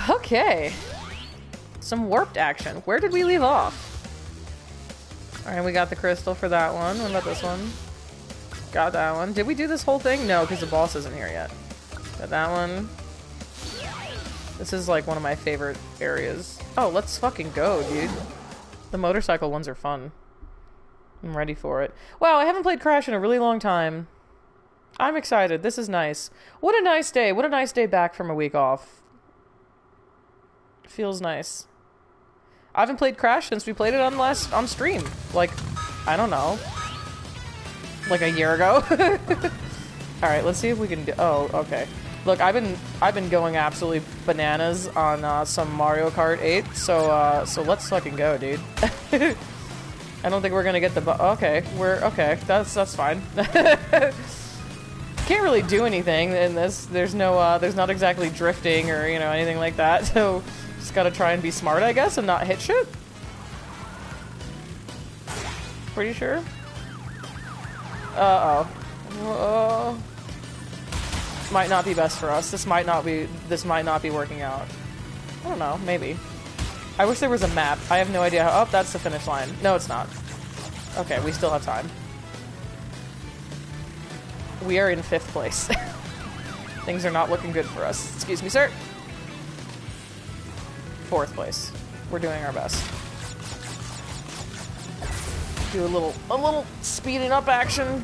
Okay. Some warped action. Where did we leave off? Alright, we got the crystal for that one. What about this one? Got that one. Did we do this whole thing? No, because the boss isn't here yet. Got that one. This is like one of my favorite areas. Oh, let's fucking go, dude. The motorcycle ones are fun. I'm ready for it. Wow, I haven't played Crash in a really long time. I'm excited. This is nice. What a nice day. What a nice day back from a week off. Feels nice. I haven't played Crash since we played it on stream. Like, I don't know. Like a year ago. Alright, let's see if we can do... Oh, okay. Look, I've been going absolutely bananas on some Mario Kart 8, so let's fucking go, dude. I don't think we're gonna get the... Okay, okay, that's fine. Can't really do anything in this. There's no, there's not exactly drifting or, you know, anything like that, so... Just gotta try and be smart, I guess, and not hit shit. Pretty sure. Uh-oh. Might not be best for us. This might not be working out. I don't know, maybe. I wish there was a map. I have no idea how... Oh, that's the finish line. No, it's not. Okay, we still have time. We are in 5th place. Things are not looking good for us. Excuse me, sir. 4th place. We're doing our best. Do a little speeding up action.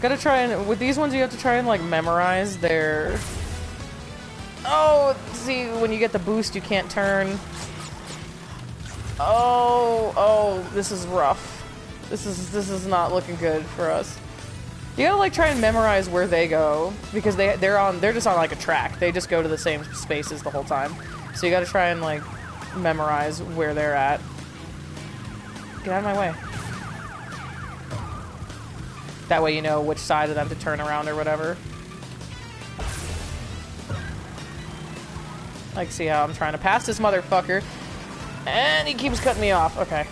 Gotta try and... With these ones, you have to try and, like, memorize their... Oh, see, when you get the boost, you can't turn. Oh, this is rough. This is not looking good for us. You gotta, like, try and memorize where they go. Because they're just on, like, a track. They just go to the same spaces the whole time. So you gotta try and, like, memorize where they're at. Get out of my way. That way you know which side of them to turn around or whatever. Like, see how I'm trying to pass this motherfucker. And he keeps cutting me off. Okay.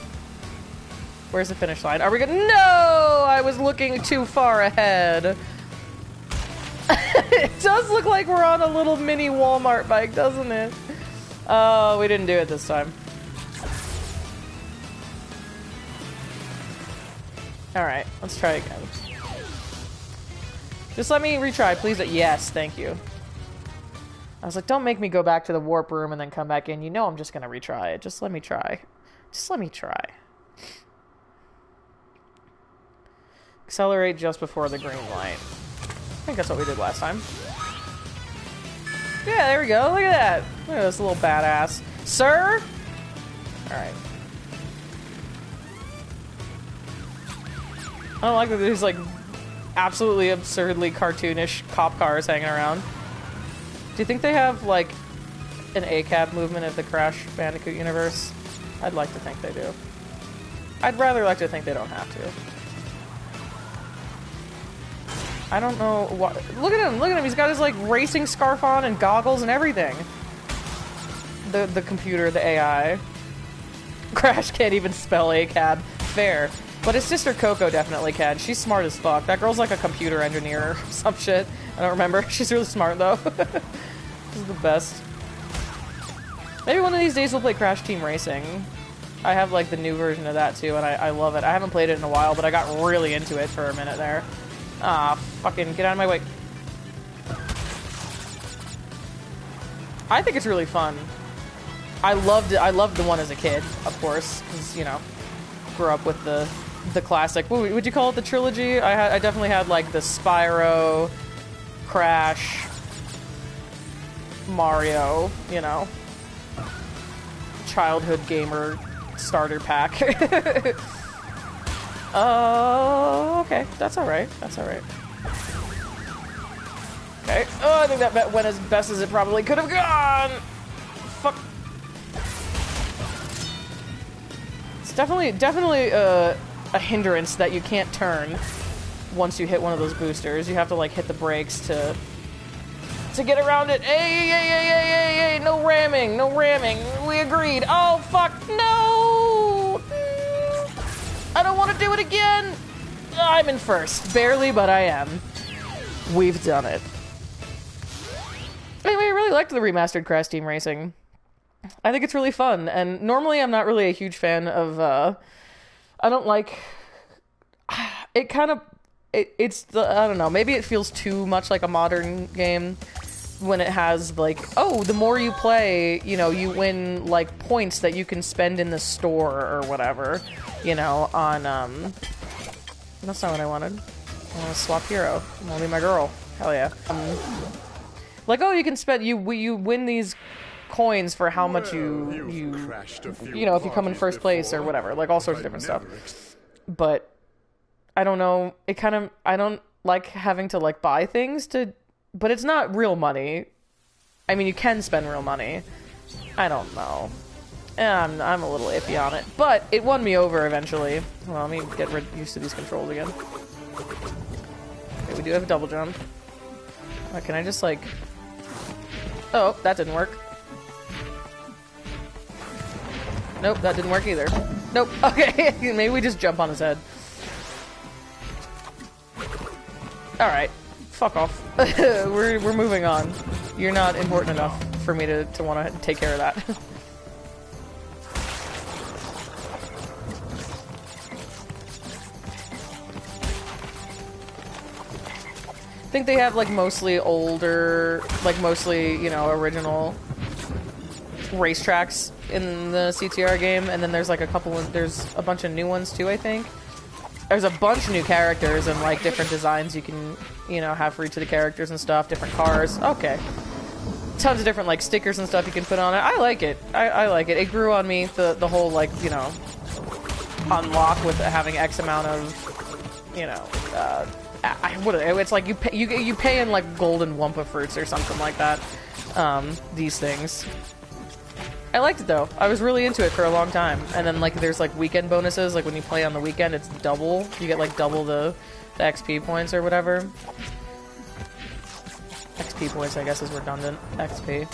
Where's the finish line? Are we gonna... No! I was looking too far ahead. It does look like we're on a little mini Walmart bike, doesn't it? Oh, we didn't do it this time. Alright, let's try again. Just let me retry, please. Yes, thank you. I was like, don't make me go back to the warp room and then come back in. You know I'm just gonna retry it. Just let me try. Just let me try. Accelerate just before the green light. I think that's what we did last time. Yeah, there we go. Look at that. Look at this little badass. Sir? Alright. I don't like that there's, like, absolutely absurdly cartoonish cop cars hanging around. Do you think they have, like, an ACAB movement of the Crash Bandicoot universe? I'd like to think they do. I'd rather like to think they don't have to. I don't know what... Look at him! Look at him! He's got his, like, racing scarf on and goggles and everything. The computer, the AI. Crash can't even spell ACAB. Fair. But his sister Coco definitely can. She's smart as fuck. That girl's like a computer engineer or some shit. I don't remember. She's really smart, though. She's the best. Maybe one of these days we'll play Crash Team Racing. I have, like, the new version of that, too, and I love it. I haven't played it in a while, but I got really into it for a minute there. Ah, fucking get out of my way. I think it's really fun. I loved it. I loved the one as a kid, of course, because, you know, grew up with the classic. What would you call it? The trilogy? I definitely had, like, the Spyro, Crash, Mario, you know, childhood gamer starter pack. Okay. That's alright. That's alright. Okay. Oh, I think that went as best as it probably could have gone! Fuck. It's definitely a hindrance that you can't turn once you hit one of those boosters. You have to, like, hit the brakes to get around it. Hey, no ramming, no ramming. We agreed. Oh, fuck, no! I don't want to do it again! I'm in first. Barely, but I am. We've done it. Anyway, I really liked the remastered Crash Team Racing. I think it's really fun, and normally I'm not really a huge fan of, I don't like, it kind of, it's the, I don't know, maybe it feels too much like a modern game when it has, like, oh, the more you play, you know, you win, like, points that you can spend in the store or whatever, you know, on, that's not what I wanted. I want to swap hero. I want to be my girl. Hell yeah. Like, oh, you can spend, you win these coins for how much you know, if you come in first place or whatever, like all sorts of different stuff. But I don't know, it kind of, I don't like having to like buy things to, but it's not real money. I mean, you can spend real money. I don't know. I'm a little iffy on it, but it won me over eventually. Well, let me get used to these controls again. Okay, we do have a double jump. Can I just like, oh, that didn't work. Nope, that didn't work either. Nope. Okay, maybe we just jump on his head. Alright. Fuck off. We're moving on. You're not important enough for me to want to take care of that. I think they have, like, mostly older, like, mostly, you know, original racetracks in the CTR game, and then there's like a couple of, there's a bunch of new ones too, I think. There's a bunch of new characters and like different designs you can, you know, have for each of the characters and stuff, different cars. Okay. Tons of different like stickers and stuff you can put on it. I like it. I like it. It grew on me, the whole like, you know, unlock with having X amount of, you know, it's like you pay in like golden Wumpa fruits or something like that. These things. I liked it though. I was really into it for a long time. And then like there's like weekend bonuses, like when you play on the weekend it's double. You get like double the XP points or whatever. XP points I guess is redundant. XP.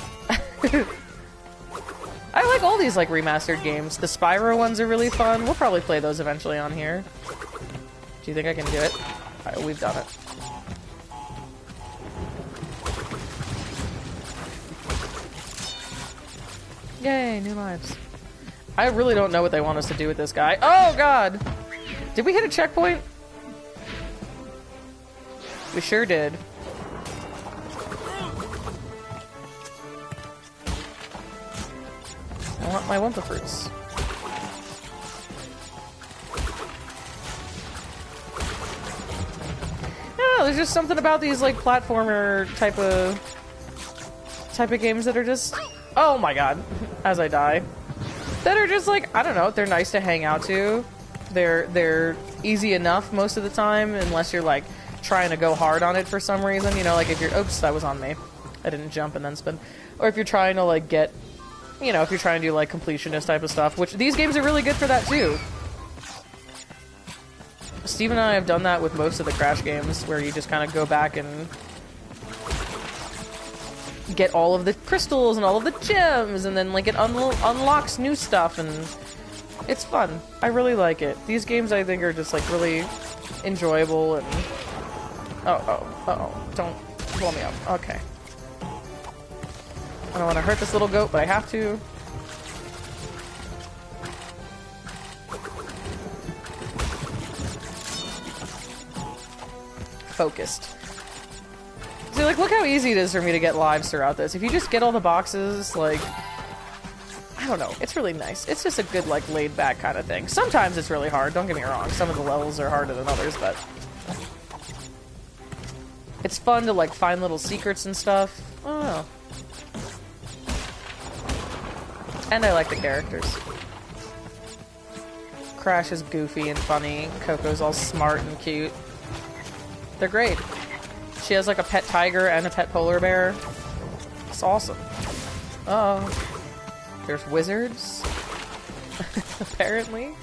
I like all these like remastered games. The Spyro ones are really fun. We'll probably play those eventually on here. Do you think I can do it? Alright, we've done it. Yay, new lives. I really don't know what they want us to do with this guy. Oh, God! Did we hit a checkpoint? We sure did. I want my Wumpa fruits. I don't know, there's just something about these, like, platformer type of games that are just... Oh my god, as I die. That are just like, I don't know, they're nice to hang out to. They're easy enough most of the time, unless you're like trying to go hard on it for some reason. You know, like if you're, oops, that was on me. I didn't jump and then spin. Or if you're trying to like get, you know, if you're trying to do like completionist type of stuff, which these games are really good for that too. Steve and I have done that with most of the Crash games, where you just kind of go back and get all of the crystals and all of the gems, and then like it unlocks new stuff, and it's fun. I really like it. These games I think are just like really enjoyable, and don't blow me up. Okay. I don't want to hurt this little goat, but I have to. Focused. See, like, look how easy it is for me to get lives throughout this. If you just get all the boxes, like, I don't know, it's really nice. It's just a good, like, laid-back kind of thing. Sometimes it's really hard, don't get me wrong. Some of the levels are harder than others, but it's fun to, like, find little secrets and stuff. I don't know. And I like the characters. Crash is goofy and funny. Coco's all smart and cute. They're great. She has like a pet tiger and a pet polar bear. It's awesome. Oh. There's wizards. Apparently.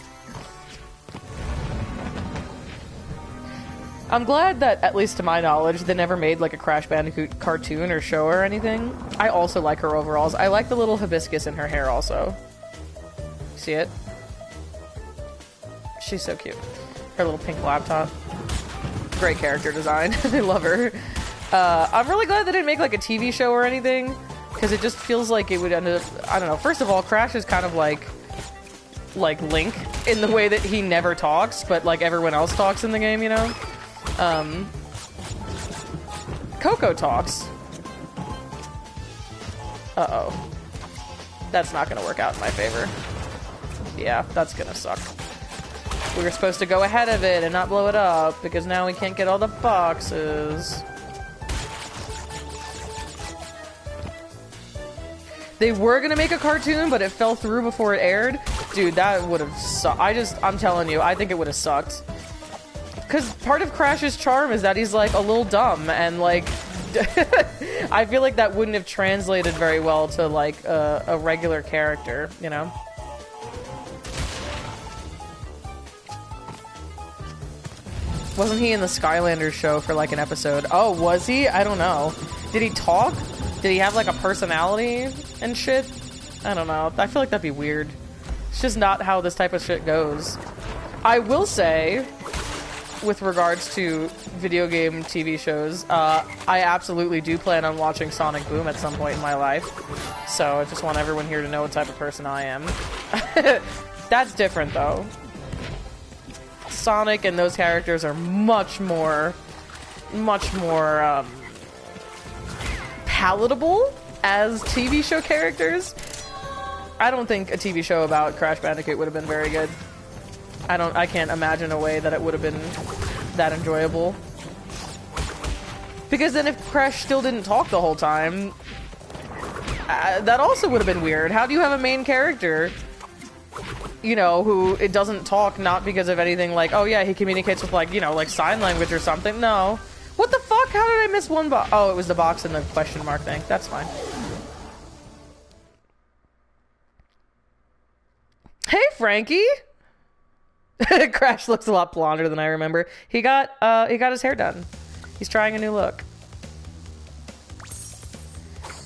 I'm glad that, at least to my knowledge, they never made like a Crash Bandicoot cartoon or show or anything. I also like her overalls. I like the little hibiscus in her hair also. See it? She's so cute. Her little pink laptop. Great character design. I love her. I'm really glad they didn't make like a TV show or anything, because it just feels like it would end up, I don't know. First of all, Crash is kind of like Link in the way that he never talks, but like everyone else talks in the game, you know? Coco talks. Uh-oh. That's not gonna work out in my favor. Yeah, that's gonna suck. We were supposed to go ahead of it and not blow it up, because now we can't get all the boxes. They were gonna make a cartoon, but it fell through before it aired. Dude, that would have sucked. I'm telling you, I think it would have sucked. Because part of Crash's charm is that he's, like, a little dumb, and, like, I feel like that wouldn't have translated very well to, like, a regular character, you know? Wasn't he in the Skylanders show for, like, an episode? Oh, was he? I don't know. Did he talk? Did he have, like, a personality and shit? I don't know. I feel like that'd be weird. It's just not how this type of shit goes. I will say, with regards to video game TV shows, I absolutely do plan on watching Sonic Boom at some point in my life. So I just want everyone here to know what type of person I am. That's different, though. Sonic and those characters are much more palatable as TV show characters. I don't think a TV show about Crash Bandicoot would have been very good. I can't imagine a way that it would have been that enjoyable. Because then if Crash still didn't talk the whole time, that also would have been weird. How do you have a main character, you know, who it doesn't talk, not because of anything like, oh yeah, he communicates with, like, you know, like sign language or something? No. What the fuck? How did I miss one box? Oh, it was the box and the question mark thing. That's fine. Hey, Frankie! Crash looks a lot blonder than I remember. He got his hair done. He's trying a new look.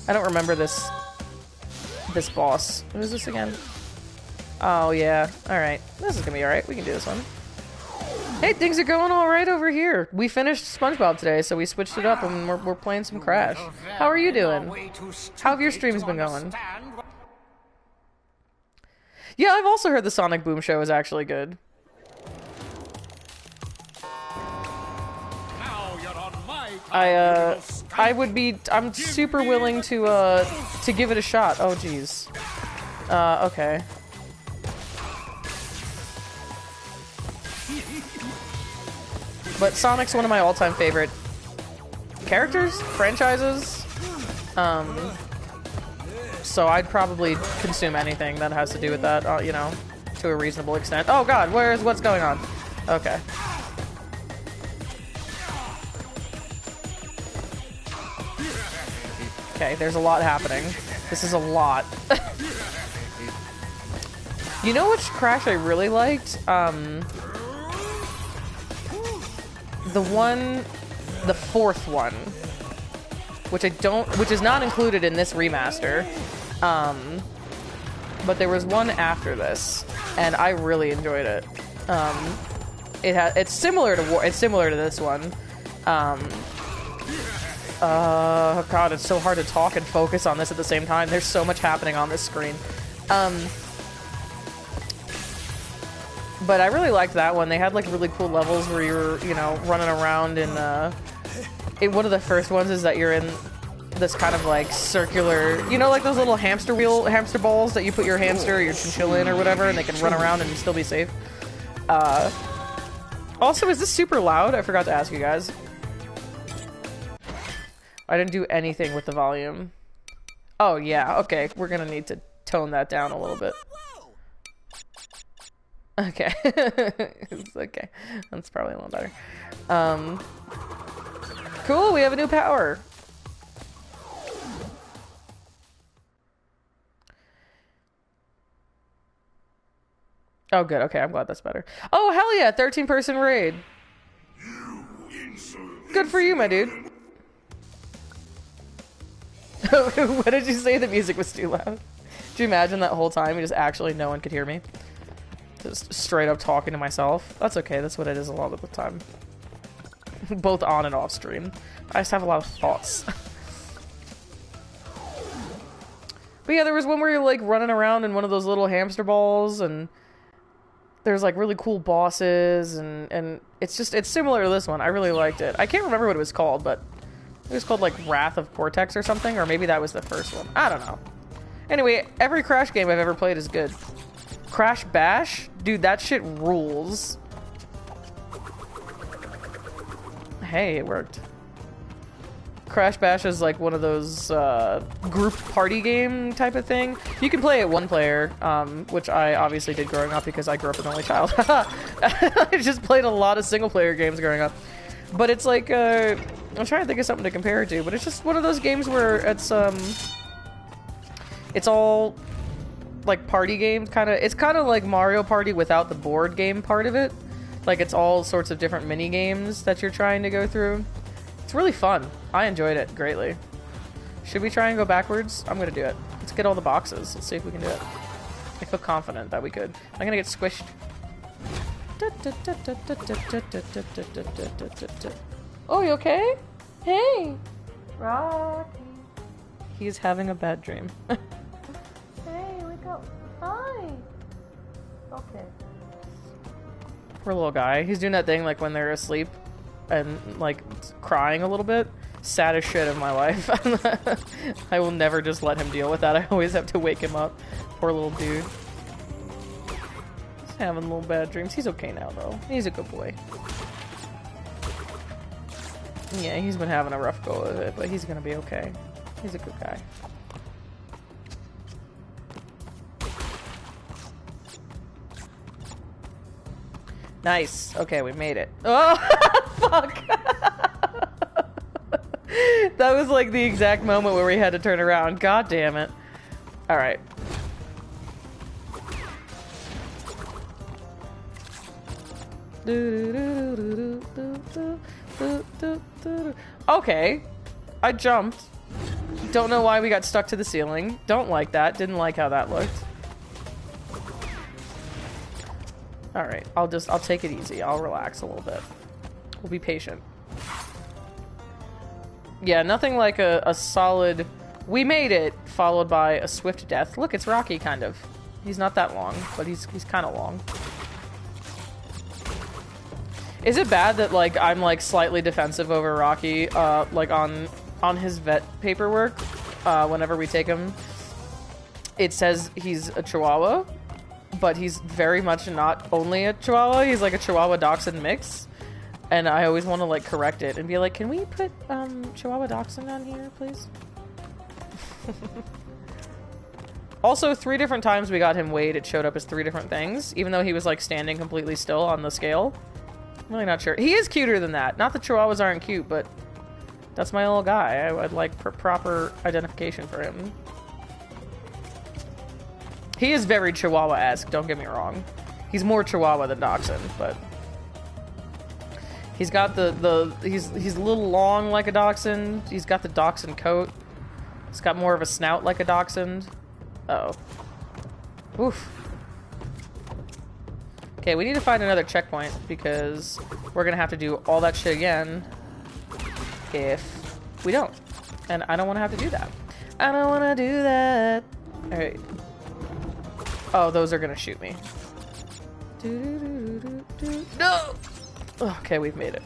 I don't remember this boss. What is this again? Oh, yeah. Alright. This is gonna be alright. We can do this one. Hey, things are going alright over here. We finished SpongeBob today, so we switched it up and we're playing some Crash. How are you doing? How have your streams been going? Yeah, I've also heard the Sonic Boom show is actually good. I'm super willing to give it a shot. Oh, jeez. Okay. But Sonic's one of my all-time favorite characters, franchises. So I'd probably consume anything that has to do with that, you know, to a reasonable extent. Oh god, what's going on? Okay. Okay, there's a lot happening. This is a lot. You know which Crash I really liked? The fourth one. Which is not included in this remaster. But there was one after this, and I really enjoyed it. It's similar to this one. Oh god, it's so hard to talk and focus on this at the same time. There's so much happening on this screen. But I really liked that one. They had like really cool levels where you were, you know, running around in one of the first ones is that you're in this kind of like circular, you know, like those little hamster balls that you put your hamster or your chinchilla in or whatever, and they can run around and still be safe. Also, is this super loud? I forgot to ask you guys. I didn't do anything with the volume. Oh yeah, okay. We're gonna need to tone that down a little bit. Okay. It's okay. That's probably a little better. Cool, we have a new power. Oh, good. Okay, I'm glad that's better. Oh, hell yeah! 13-person raid. Good for you, my dude. What did you say? The music was too loud? Did you imagine that whole time? Just actually no one could hear me. Just straight up talking to myself. That's okay. That's what it is a lot of the time. Both on and off stream. I just have a lot of thoughts. But yeah, there was one where you're like running around in one of those little hamster balls, and there's like really cool bosses, and it's similar to this one. I really liked it. I can't remember what it was called, but it was called like Wrath of Cortex or something, or maybe that was the first one. I don't know. Anyway, every Crash game I've ever played is good. Crash Bash? Dude, that shit rules. Hey, it worked. Crash Bash is like one of those group party game type of thing. You can play it one player, which I obviously did growing up because I grew up an only child. I just played a lot of single player games growing up. But it's like, I'm trying to think of something to compare it to, but it's just one of those games where it's all like party games, it's kind of like Mario Party without the board game part of it. Like it's all sorts of different mini games that you're trying to go through. It's really fun. I enjoyed it greatly. Should we try and go backwards? I'm gonna do it. Let's get all the boxes. Let's see if we can do it. I feel confident that we could. I'm gonna get squished. Oh, you okay? Hey! Rocky. He's having a bad dream. Hey, wake up. Hi! Okay. Poor little guy. He's doing that thing like when they're asleep and like crying a little bit. Saddest shit of my life. I will never just let him deal with that. I always have to wake him up. Poor little dude. He's having little bad dreams. He's okay now though. He's a good boy. Yeah, he's been having a rough go of it, but he's gonna be okay. He's a good guy. Nice. Okay, we made it. Oh, fuck. That was like the exact moment where we had to turn around. God damn it. Alright. Okay. I jumped. Don't know why we got stuck to the ceiling. Don't like that. Didn't like how that looked. Alright, I'll take it easy. I'll relax a little bit. We'll be patient. Yeah, nothing like a solid, we made it, followed by a swift death. Look, it's Rocky, kind of. He's not that long, but he's kind of long. Is it bad that, like, I'm, like, slightly defensive over Rocky, like, on his vet paperwork, whenever we take him? It says he's a Chihuahua, but he's very much not only a Chihuahua, he's like a Chihuahua Dachshund mix. And I always want to like correct it and be like, can we put Chihuahua Dachshund on here, please? Also, 3 different times we got him weighed, it showed up as 3 different things, even though he was like standing completely still on the scale. I'm really not sure. He is cuter than that. Not that Chihuahuas aren't cute, but that's my little guy. I'd like proper identification for him. He is very Chihuahua-esque, don't get me wrong. He's more Chihuahua than Dachshund, but he's got he's a little long like a Dachshund. He's got the Dachshund coat. He's got more of a snout like a Dachshund. Uh-oh. Oof. Okay, we need to find another checkpoint because we're gonna have to do all that shit again if we don't. And I don't want to have to do that. I don't want to do that. Alright. Oh, those are gonna shoot me. No! Okay, we've made it.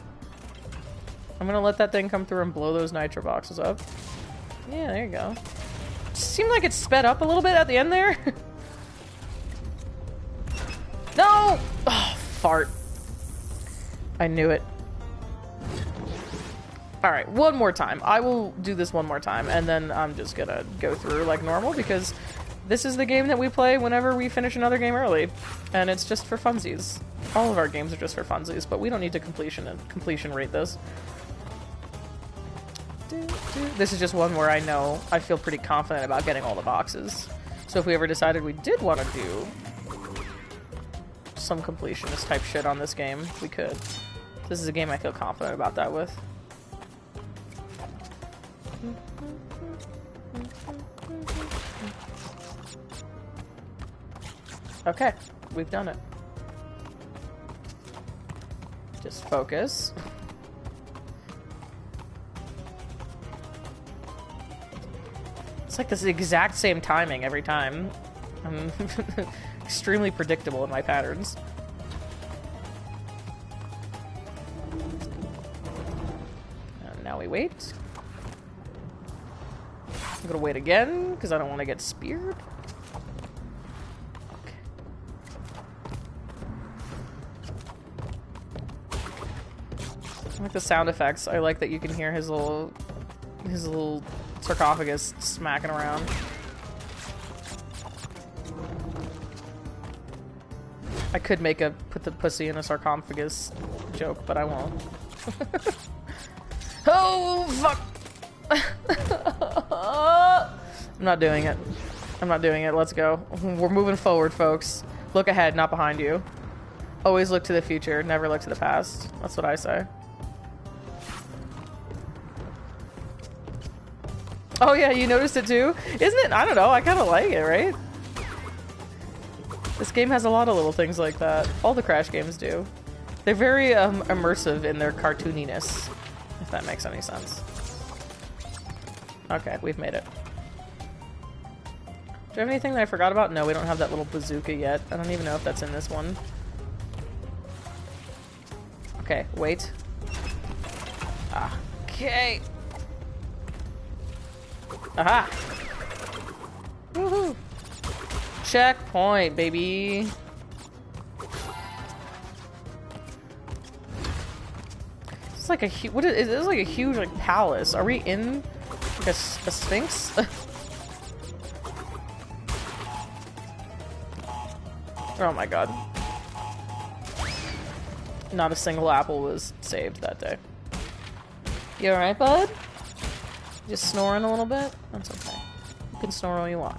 I'm gonna let that thing come through and blow those nitro boxes up. Yeah, there you go. Seemed like it sped up a little bit at the end there. No! Oh, fart. I knew it. Alright, one more time. I will do this one more time, and then I'm just gonna go through like normal, because this is the game that we play whenever we finish another game early. And it's just for funsies. All of our games are just for funsies, but we don't need to completion rate this. This is just one where I know I feel pretty confident about getting all the boxes. So if we ever decided we did want to do some completionist type shit on this game, we could. This is a game I feel confident about that with. Okay, we've done it. Just focus. It's like this exact same timing every time. I'm extremely predictable in my patterns. And now we wait. I'm gonna wait again, because I don't want to get speared. Okay. I like the sound effects. I like that you can hear his little sarcophagus smacking around. I could make a put the pussy in a sarcophagus joke, but I won't. Oh, fuck! I'm not doing it. I'm not doing it. Let's go. We're moving forward, folks. Look ahead, not behind you. Always look to the future, never look to the past. That's what I say. Oh yeah, you noticed it too? Isn't it? I don't know, I kind of like it, right? This game has a lot of little things like that. All the Crash games do. They're very immersive in their cartooniness, if that makes any sense. Okay, we've made it. Do I have anything that I forgot about? No, we don't have that little bazooka yet. I don't even know if that's in this one. Okay, wait. Ah, okay. Aha! Woohoo! Checkpoint, baby! It's like a what is this? Like a huge like palace. Are we in like a sphinx? Oh my god! Not a single apple was saved that day. You alright, bud? Just snoring a little bit? That's okay. You can snore all you want.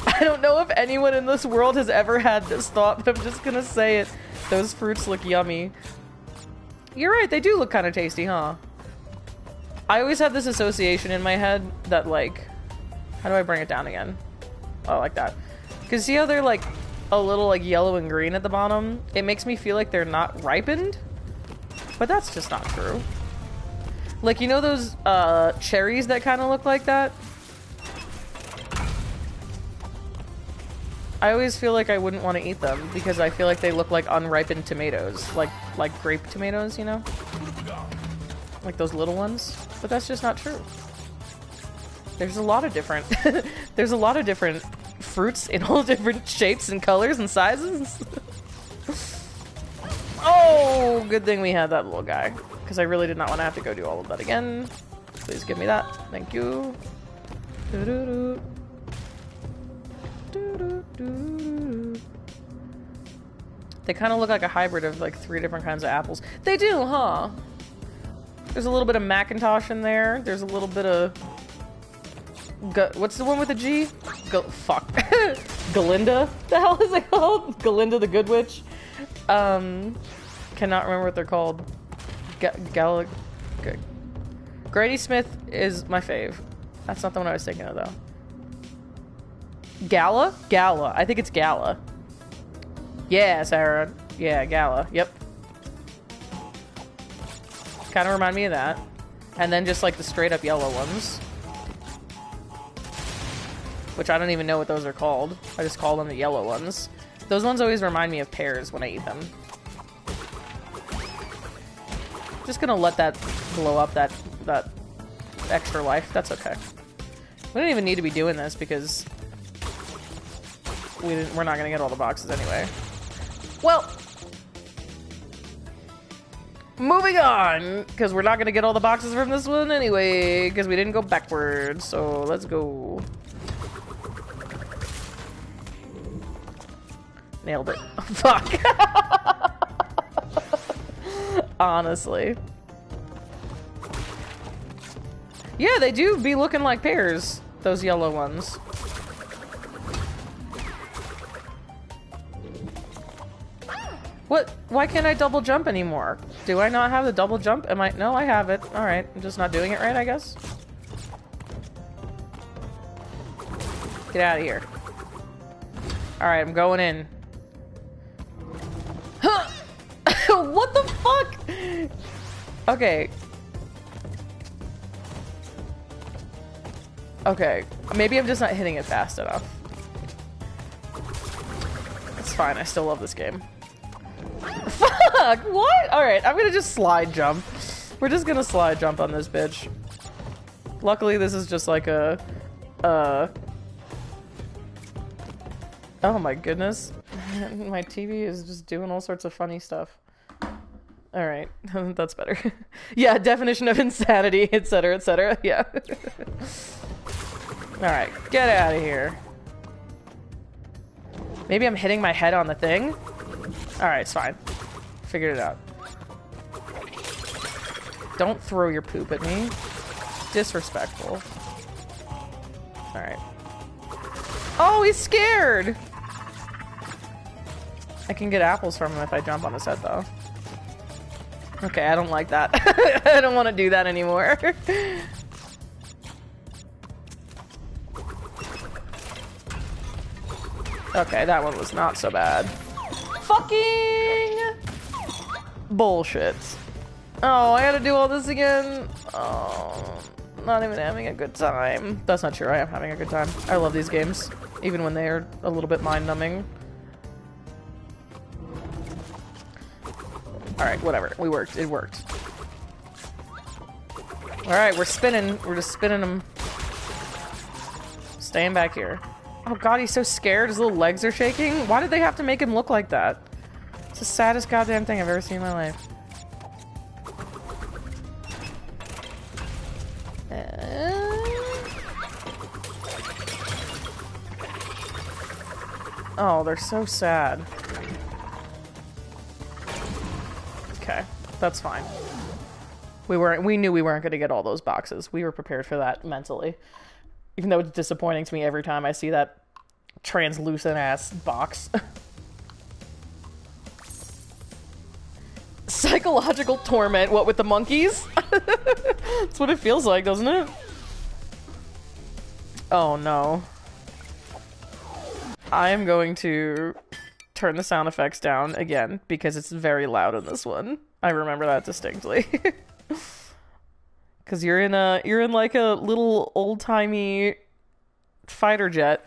I don't know if anyone in this world has ever had this thought, but I'm just gonna say it. Those fruits look yummy. You're right, they do look kind of tasty, huh? I always have this association in my head that, like... How do I bring it down again? Oh, like that. Because see how they're, like, a little, like, yellow and green at the bottom? It makes me feel like they're not ripened. But that's just not true. Like, you know those, cherries that kind of look like that? I always feel like I wouldn't want to eat them because I feel like they look like unripened tomatoes. Like grape tomatoes, you know? Like those little ones. But that's just not true. There's a lot of different... There's a lot of different fruits in all different shapes and colors and sizes. Oh, good thing we had that little guy. Because I really did not want to have to go do all of that again. Please give me that. Thank you. Doo-doo-doo. They kind of look like a hybrid of like 3 different kinds of apples. They do, huh? There's a little bit of Macintosh in there. There's a little bit of... what's the one with a G? Fuck. Galinda? The hell is it called? Galinda the Good Witch? Cannot remember what they're called. Granny Smith is my fave. That's not the one I was thinking of, though. Gala? Gala. I think it's Gala. Yeah, Sarah. Yeah, Gala. Yep. Kind of remind me of that. And then just like the straight up yellow ones. Which I don't even know what those are called. I just call them the yellow ones. Those ones always remind me of pears when I eat them. Just gonna let that blow up that extra life. That's okay. We don't even need to be doing this because we're not gonna get all the boxes anyway. Well, moving on, because we're not gonna get all the boxes from this one anyway, because we didn't go backwards. So let's go. Nailed it. Fuck. Honestly. Yeah, they do be looking like pears, those yellow ones. What? Why can't I double jump anymore? Do I not have the double jump? Am I? No, I have it. Alright, I'm just not doing it right, I guess. Get out of here. Alright, I'm going in. What the fuck? Okay. Okay. Maybe I'm just not hitting it fast enough. It's fine. I still love this game. Fuck! What? Alright, I'm gonna just slide jump. We're just gonna slide jump on this bitch. Luckily, this is just like a... Oh my goodness. My TV is just doing all sorts of funny stuff. Alright, that's better. Yeah, definition of insanity, etc., etc. Yeah. Alright, get out of here. Maybe I'm hitting my head on the thing? Alright, it's fine. Figured it out. Don't throw your poop at me. Disrespectful. Alright. Oh, he's scared! I can get apples from him if I jump on his head, though. Okay, I don't like that. I don't want to do that anymore. Okay, that one was not so bad. Fucking bullshit. Oh, I gotta do all this again? Oh, not even having a good time. That's not true, I am having a good time. I love these games, even when they are a little bit mind-numbing. Alright, whatever. We worked. It worked. Alright, we're spinning. We're just spinning him. Staying back here. Oh god, he's so scared. His little legs are shaking. Why did they have to make him look like that? It's the saddest goddamn thing I've ever seen in my life. Oh, they're so sad. Okay, that's fine. We knew we weren't going to get all those boxes. We were prepared for that mentally. Even though it's disappointing to me every time I see that translucent ass box. Psychological torment, what with the monkeys? That's what it feels like, doesn't it? Oh no. I am going to turn the sound effects down again because it's very loud in this one. I remember that distinctly. Cause you're in like a little old-timey fighter jet.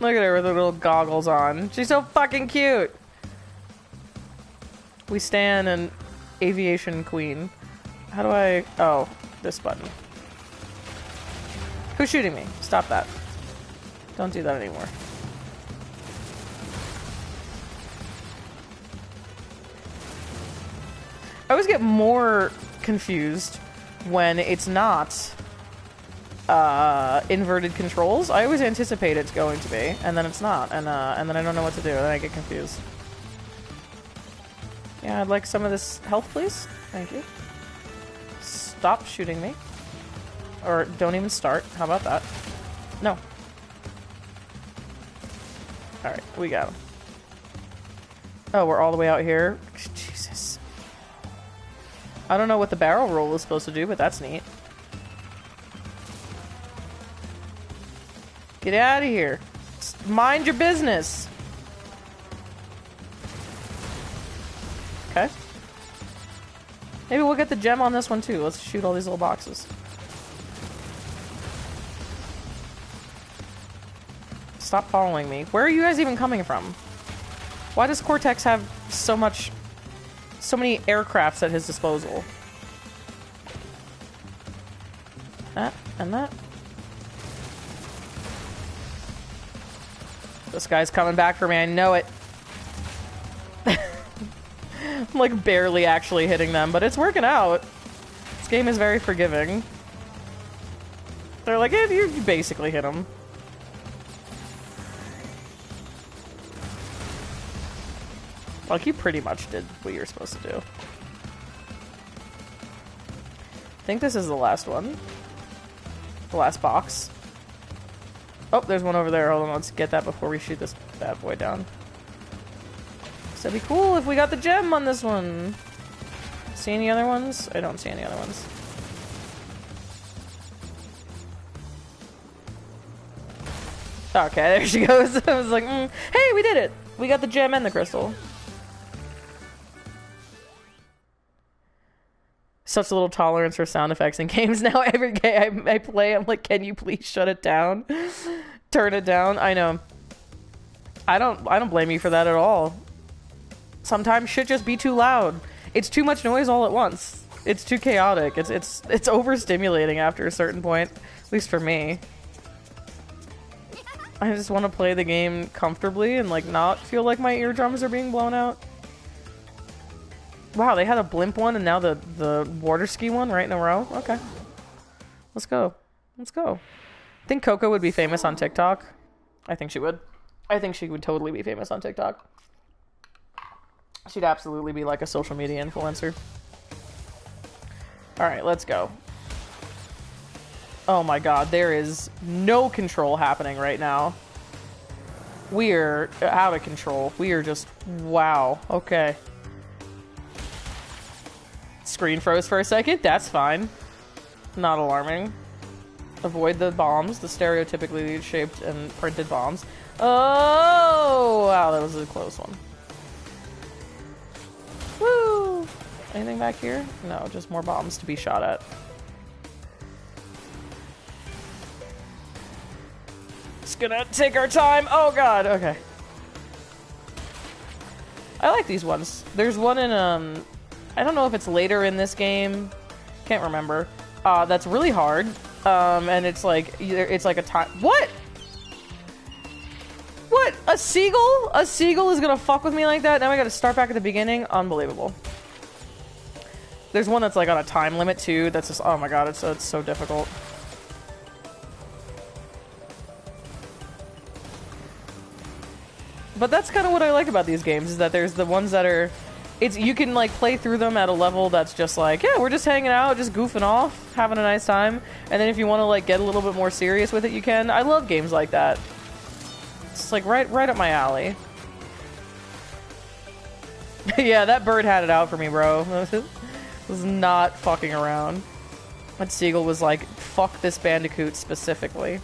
Look at her with her little goggles on. She's so fucking cute. We stand an aviation queen. How do I... Oh, this button. Who's shooting me? Stop that. Don't do that anymore. I always get more confused when it's not inverted controls. I always anticipate it's going to be, and then it's not, and then I don't know what to do, and then I get confused. Yeah, I'd like some of this health, please. Thank you. Stop shooting me. Or don't even start. How about that? No. Alright, we got him. Oh, we're all the way out here? Jesus. I don't know what the barrel roll is supposed to do, but that's neat. Get out of here. Mind your business. Okay. Maybe we'll get the gem on this one too. Let's shoot all these little boxes. Stop following me. Where are you guys even coming from? Why does Cortex have so many aircrafts at his disposal? That and that. This guy's coming back for me, I know it. I'm like barely actually hitting them, but it's working out. This game is very forgiving. They're like, eh, you basically hit them. Like, you pretty much did what you were supposed to do. I think this is the last one. The last box. Oh, there's one over there. Hold on, let's get that before we shoot this bad boy down. So it'd be cool if we got the gem on this one. See any other ones? I don't see any other ones. Okay, there she goes. I was like, hey, we did it! We got the gem and the crystal. such little tolerance for sound effects in games now. Every game I play, I'm like, can you please shut it down? Turn it down. I know. I don't blame you for that at all. Sometimes shit just be too loud. It's too much noise all at once. It's too chaotic. It's overstimulating after a certain point. At least for me. I just want to play the game comfortably and like not feel like my eardrums are being blown out. Wow, they had a blimp one and now the water ski one right in a row? Okay. Let's go. Let's go. I think Coco would be famous on TikTok. I think she would. I think she would totally be famous on TikTok. She'd absolutely be like a social media influencer. Alright, let's go. Oh my god, there is no control happening right now. We are out of control. We are just... Wow. Okay. Screen froze for a second. That's fine. Not alarming. Avoid the bombs. The stereotypically shaped and printed bombs. Oh! Wow, that was a close one. Woo! Anything back here? No, just more bombs to be shot at. Just gonna take our time. Oh god, okay. I like these ones. There's one in, I don't know if it's later in this game. Can't remember. That's really hard. And it's like a time. What? What? A seagull? A seagull is gonna fuck with me like that? Now I gotta start back at the beginning? Unbelievable. There's one that's like on a time limit too. That's just, oh my god, it's so difficult. But that's kind of what I like about these games, is that there's the ones that are... you can like play through them at a level that's just like, yeah, we're just hanging out, just goofing off, having a nice time. And then if you want to like get a little bit more serious with it, you can. I love games like that. It's like right up my alley. Yeah, that bird had it out for me, bro. Was not fucking around. That seagull was like, fuck this Bandicoot specifically.